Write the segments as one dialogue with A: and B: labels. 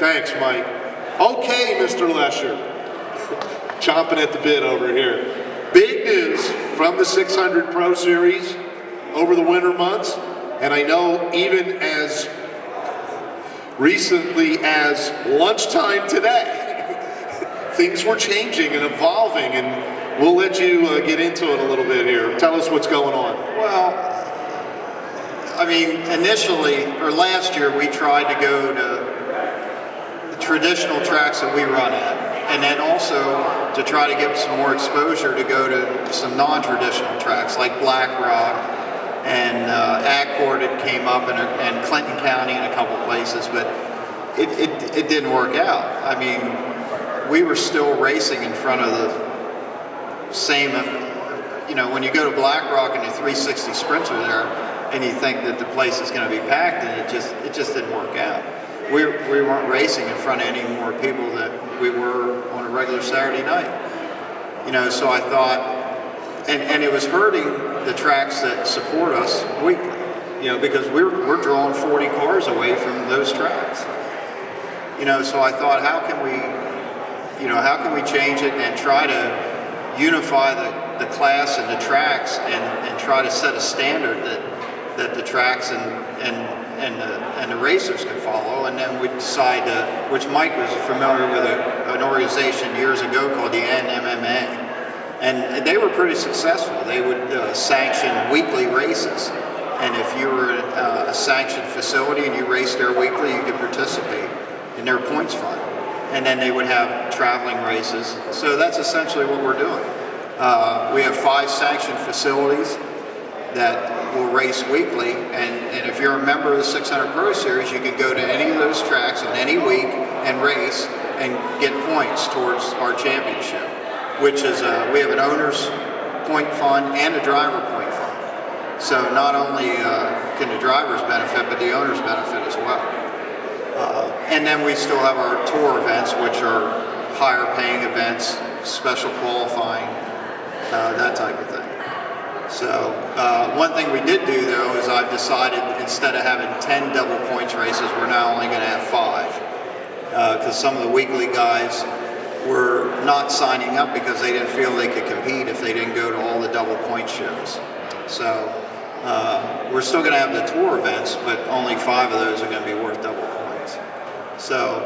A: Thanks, Mike. Okay, Mr. Lesher. Chomping at the bit over here. Big news from the 600 Pro Series over the winter months, and I know even as recently as lunchtime today, things were changing and evolving, and we'll let you get into it a little bit here. Tell us what's going on.
B: Well, I mean, initially, or last year, we tried to go to the traditional tracks that we run at, and then also to try to get some more exposure to go to some non-traditional tracks like Black Rock and Accord. It came up and Clinton County and a couple places, but it didn't work out. I mean, we were still racing in front of the same, you know, when you go to Black Rock and the 360 Sprinter there, and you think that the place is going to be packed, and it just didn't work out. We weren't racing in front of any more people than we were on a regular Saturday night. You know, so I thought, and it was hurting the tracks that support us weekly. You know, because we're drawing 40 cars away from those tracks. You know, so I thought, how can we change it and try to unify the class and the tracks and try to set a standard that the tracks and the racers can follow. And then we decide which Mike was familiar with an organization years ago called the NMMA, and they were pretty successful. They would sanction weekly races, and if you were a sanctioned facility and you raced there weekly, you could participate in their points fund. And then they would have traveling races. So that's essentially what we're doing. We have 5 sanctioned facilities that will race weekly, and if you're a member of the 600 Pro Series, you can go to any of those tracks on any week and race and get points towards our championship, which is, we have an owner's point fund and a driver point fund. So not only can the drivers benefit, but the owners benefit as well. And then we still have our tour events, which are higher paying events, special qualifying, that type of thing. So one thing we did do though is I've decided instead of having 10 double points races, we're now only going to have 5. Because some of the weekly guys were not signing up because they didn't feel they could compete if they didn't go to all the double point shows. So we're still going to have the tour events, but only 5 of those are going to be worth double points. So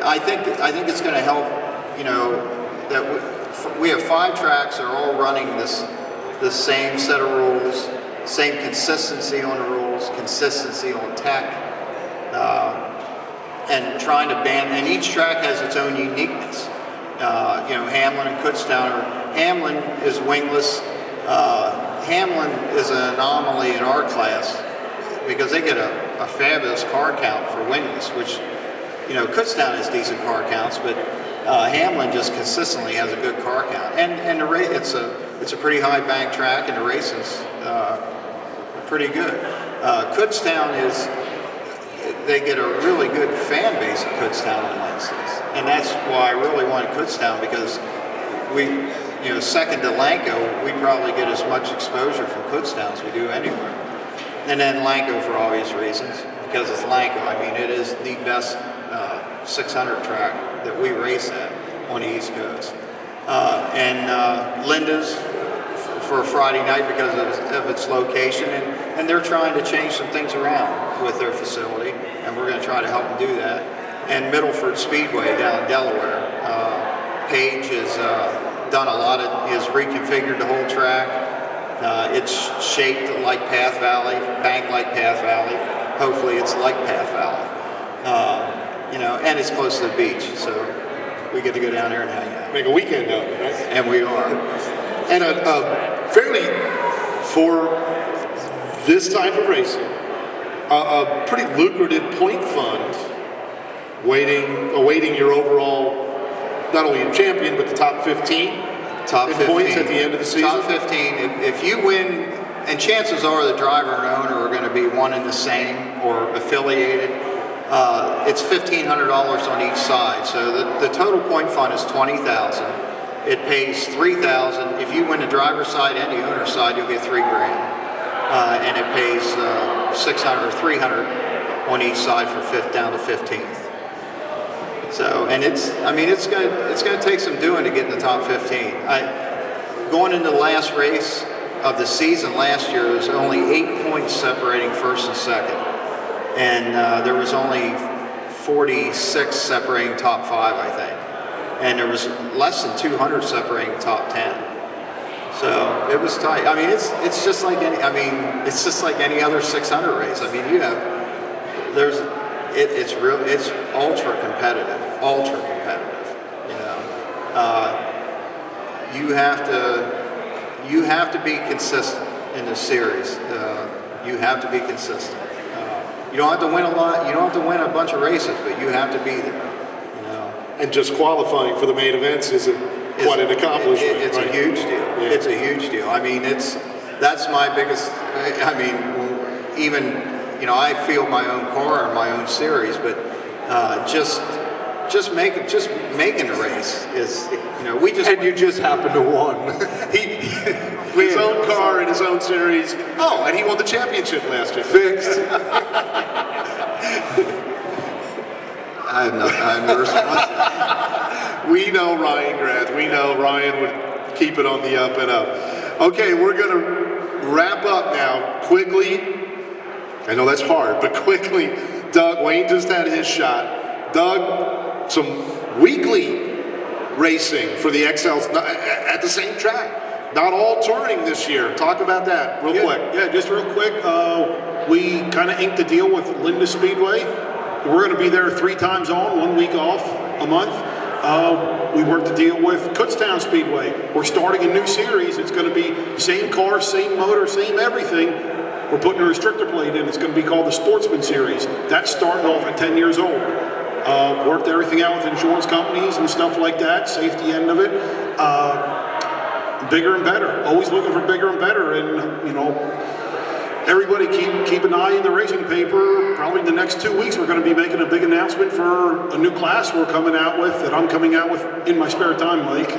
B: I think it's going to help, you know, that we have 5 tracks that are all running the same set of rules, same consistency on the rules, consistency on tech, and trying to and each track has its own uniqueness. You know, Hamlin and Kutztown, Hamlin is wingless. Hamlin is an anomaly in our class because they get a fabulous car count for wingless, which, you know, Kutztown has decent car counts, but Hamlin just consistently has a good car count, and it's a pretty high bank track, and the races are pretty good. Kutztown they get a really good fan base at Kutztown on Wednesdays, and that's why I really wanted Kutztown, because you know, second to Lanco, we probably get as much exposure from Kutztown as we do anywhere. And then Lanco for obvious reasons, because it's Lanco. I mean, it is the best 600 track that we race at on the East Coast. And Linda's for a Friday night because of its location, and they're trying to change some things around with their facility, and we're going to try to help them do that. And Middleford Speedway down in Delaware, Page has done a lot has reconfigured the whole track. It's shaped like Path Valley, banked like Path Valley. Hopefully it's like Path Valley. You know, and it's close to the beach, so we get to go down there and hang out.
A: Make a weekend out of it, right?
B: And we are.
A: And fairly, for this type of racing, a pretty lucrative point fund awaiting your overall, not only your champion, but the top 15 points at the end of the season.
B: Top 15. If you win, and chances are the driver and owner are going to be one and the same or affiliated, it's $1,500 on each side. So the total point fund is $20,000. It pays $3,000. If you win the driver's side and the owner's side, you'll get $3,000. And it pays $600 or $300 on each side for 5th down to 15th. So, and it's gonna take some doing to get in the top 15. Going into the last race of the season last year, there was only 8 points separating first and second, and there was only 46 separating top 5, I think, and there was less than 200 separating top 10. So it was tight. I mean, it's just like any. I mean, it's just like any other 600 race. I mean, it's ultra competitive. You know, you have to be consistent in this series. You have to be consistent. You don't have to win a lot. You don't have to win a bunch of races, but you have to be there. You know,
A: and just qualifying for the main events isn't quite an accomplishment.
B: It's
A: right?
B: a huge deal.
A: Yeah.
B: It's a huge deal. I mean, that's my biggest. I mean, even I field my own car and my own series, but just making a race is we just
C: and you just happen to won.
A: His own car and his own series. Oh, and he won the championship last year.
C: Fixed.
B: I have no response.
A: We know Ryan Grath. We know Ryan would keep it on the up and up. Okay, we're going to wrap up now quickly. I know that's hard, but quickly. Doug, Wayne just had his shot. Doug, some weekly racing for the XLs at the same track. Not all touring this year. Talk about that real quick.
D: Yeah, just real quick. We kind of inked a deal with Linda Speedway. We're going to be there 3 times on, 1 week off a month. We worked a deal with Kutztown Speedway. We're starting a new series. It's going to be same car, same motor, same everything. We're putting a restrictor plate in. It's going to be called the Sportsman Series. That's starting off at 10 years old. Worked everything out with insurance companies and stuff like that, safety end of it. Bigger and better. Always looking for bigger and better. And, everybody keep an eye in the racing paper. Probably in the next 2 weeks, we're going to be making a big announcement for a new class we're coming out with, that I'm coming out with in my spare time, Mike.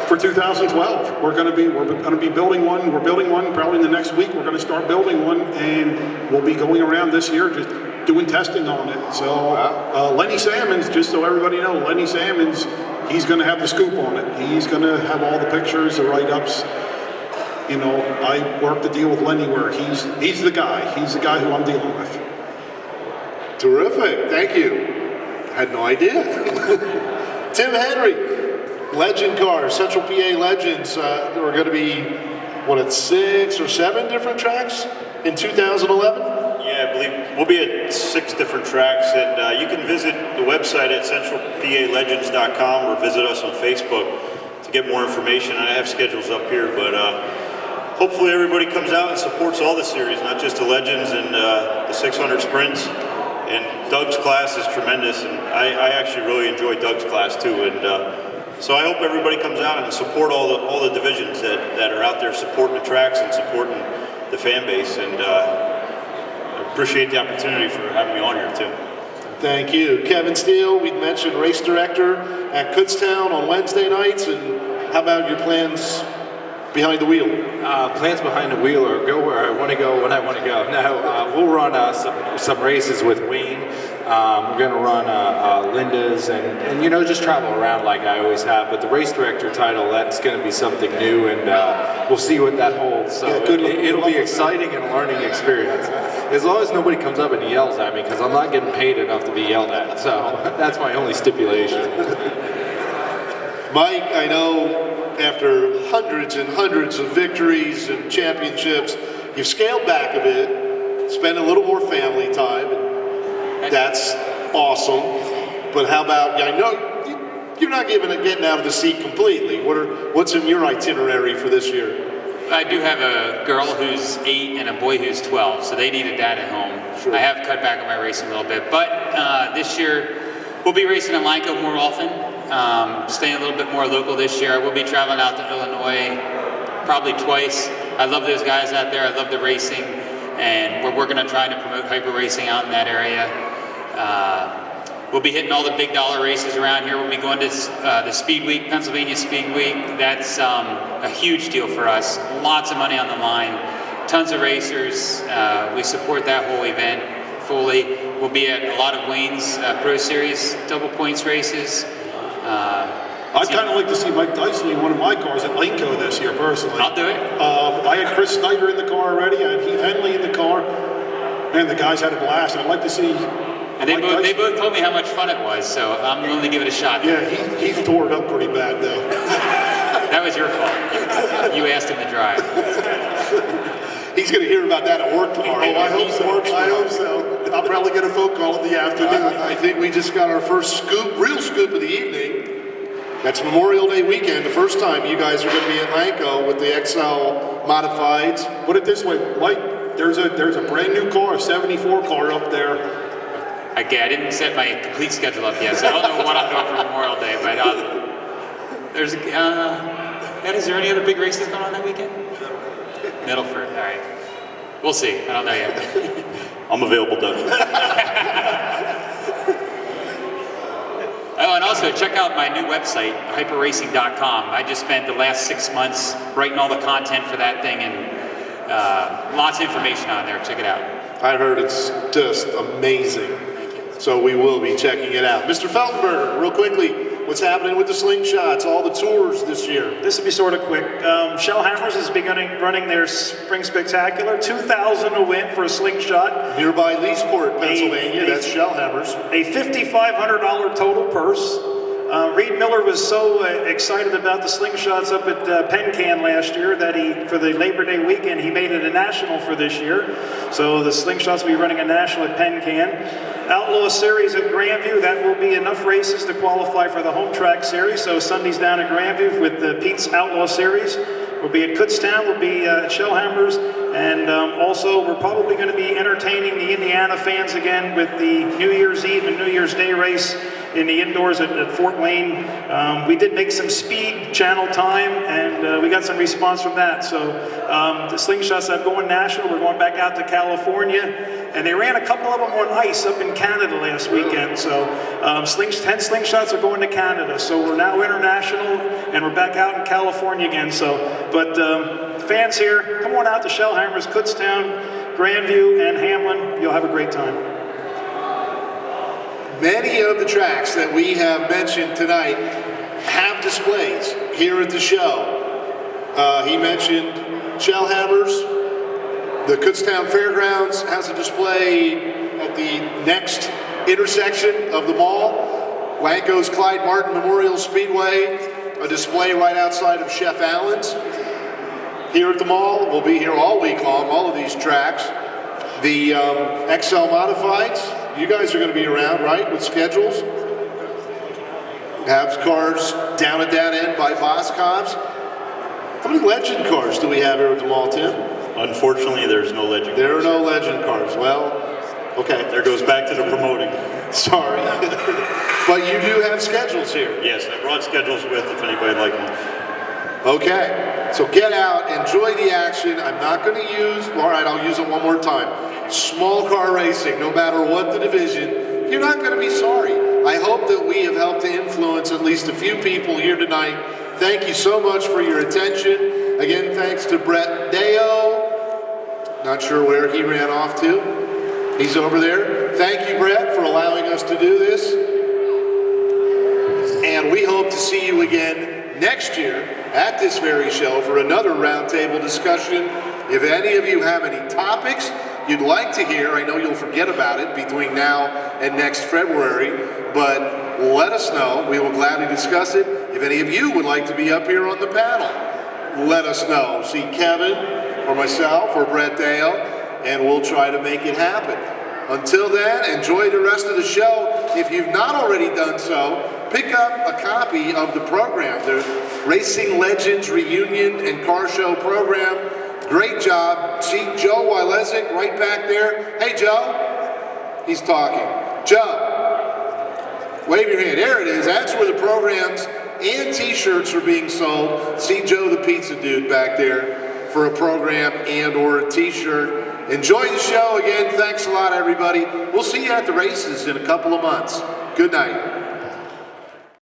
D: For 2012, we're going to be building one. We're building one probably in the next week. We're going to start building one, and we'll be going around this year just doing testing on it. So Lenny Salmons, just so everybody knows, Lenny Salmons, he's going to have the scoop on it. He's going to have all the pictures, the write-ups. I worked a deal with Lenny where he's the guy. He's the guy who I'm dealing with.
A: Terrific. Thank you. Had no idea. Tim Henry, Legend Cars, Central PA Legends. We're going to be, at 6 or 7 different tracks in 2011?
E: Yeah, I believe we'll be at 6 different tracks, and you can visit the website at centralpalegends.com or visit us on Facebook to get more information. I have schedules up here, but hopefully everybody comes out and supports all the series, not just the Legends and the 600 sprints. And Doug's class is tremendous, and I actually really enjoy Doug's class too. And so I hope everybody comes out and support all the divisions that are out there supporting the tracks and supporting the fan base. And I appreciate the opportunity for having me on here too.
A: Thank you. Kevin Steele, we mentioned race director at Kutztown on Wednesday nights. And how about your plans behind the wheel?
C: Plans behind the wheel are go where I want to go when I want to go. No, we'll run some races with Wayne. We're going to run Linda's and just travel around like I always have. But the race director title, that's going to be something new, and we'll see what that holds. So it'll be exciting and a learning experience. As long as nobody comes up and yells at me, because I'm not getting paid enough to be yelled at. So that's my only stipulation.
A: Mike, I know after hundreds and hundreds of victories and championships, you've scaled back a bit, spent a little more family time, and that's awesome. But how about, I know you're not getting out of the seat completely. What's in your itinerary for this year?
F: I do have a girl who's 8 and a boy who's 12, so they need a dad at home.
A: Sure.
F: I have cut back on my racing a little bit, but this year we'll be racing in Lanco more often. Staying a little bit more local this year. I will be traveling out to Illinois probably twice. I love those guys out there. I love the racing, and we're going to try to promote hyper racing out in that area. We'll be hitting all the big dollar races around here. We'll be going to the Speed Week, Pennsylvania Speed Week. That's a huge deal for us. Lots of money on the line. Tons of racers. We support that whole event fully. we'll be at a lot of Wayne's Pro Series double points races.
D: I'd kind of like to see Mike Dyson in one of my cars at Laneco this year, personally.
F: I'll do it.
D: I had Chris Snyder in the car already. I had Heath Henley in the car. Man, the guys had a blast. I'd like to see.
F: And they both told me how much fun it was, so I'm willing to give it a shot.
D: Yeah, Heath tore it up pretty bad, though.
F: That was your fault. You asked him to drive.
A: He's going to hear about that at work tomorrow.
D: Oh, I hope so. I hope so. I'll probably get a phone call in the afternoon.
A: I think we just got our first real scoop of the evening. That's Memorial Day weekend, the first time you guys are going to be at Lanco with the XL Modifieds.
D: Put it this way, Mike, there's a brand new car, a 74 car up there.
F: Okay, I didn't set my complete schedule up yet, so I don't know what I'm doing for Memorial Day, but there's Ed, is there any other big races going on that weekend? Middleford, all right. We'll see, I don't know yet.
E: I'm available, Doug.
F: Oh, and also check out my new website, hyperracing.com. I just spent the last 6 months writing all the content for that thing, and lots of information on there. Check it out.
A: I heard it's just amazing. So we will be checking it out. Mr. Feltenberger, real quickly, what's happening with the slingshots, all the tours this year?
G: This will be sort of quick. Shell Hammers is beginning running their Spring Spectacular. $2,000 to win for a slingshot.
A: Nearby Leesport, Pennsylvania, that's Shellhammers.
G: A $5,500 total purse. Reed Miller was so excited about the slingshots up at Penn Can last year that for the Labor Day weekend, he made it a national for this year. So the slingshots will be running a national at Penn Can. Outlaw Series at Grandview, that will be enough races to qualify for the home track series. So Sunday's down at Grandview with Pete's Outlaw Series. We'll be at Kutztown, we'll be at Shellhammers, and also we're probably going to be entertaining the Indiana fans again with the New Year's Eve and New Year's Day race in the indoors at Fort Wayne. We did make some speed channel time, and we got some response from that. So the slingshots are going national. We're going back out to California, and they ran a couple of them on ice up in Canada last weekend. So 10 slingshots are going to Canada. So we're now international, and we're back out in California again. So, but fans here, come on out to Shellhammers, Kutztown, Grandview, and Hamlin. You'll have a great time.
A: Many of the tracks that we have mentioned tonight have displays here at the show. He mentioned Shellhammers. The Kutztown Fairgrounds has a display at the next intersection of the mall. Lanco's Clyde Martin Memorial Speedway, a display right outside of Chef Allen's. Here at the mall, we'll be here all week long, all of these tracks. The XL Modifieds, you guys are going to be around, right, with schedules? Have cars down at that end by Boscov's. How many legend cars do we have here at the mall, Tim?
E: Unfortunately, there's no legend
A: There are
E: cars.
A: no legend cars. Well, okay.
E: There goes back to the promoting.
A: Sorry. But you do have schedules here.
E: Yes, I brought schedules with if anybody'd like them.
A: Okay. So get out, enjoy the action. I'm not going to use, all right, I'll use it one more time. Small car racing, no matter what the division, you're not going to be sorry. I hope that we have helped to influence at least a few people here tonight. Thank you so much for your attention. Again, thanks to Brett Deo. Not sure where he ran off to. He's over there. Thank you, Brett, for allowing us to do this. And we hope to see you again next year at this very show for another roundtable discussion. If any of you have any topics you'd like to hear, I know you'll forget about it between now and next February, but let us know. We will gladly discuss it. If any of you would like to be up here on the panel, let us know. See Kevin or myself or Brett Dale, and we'll try to make it happen. Until then, enjoy the rest of the show. If you've not already done so, pick up a copy of the program, the Racing Legends Reunion and Car Show program. Great job. See Joe Wylesik right back there. Hey, Joe. He's talking. Joe, wave your hand. There it is. That's where the programs and T-shirts are being sold. See Joe the pizza dude back there for a program and or a T-shirt. Enjoy the show again. Thanks a lot, everybody. We'll see you at the races in a couple of months. Good night.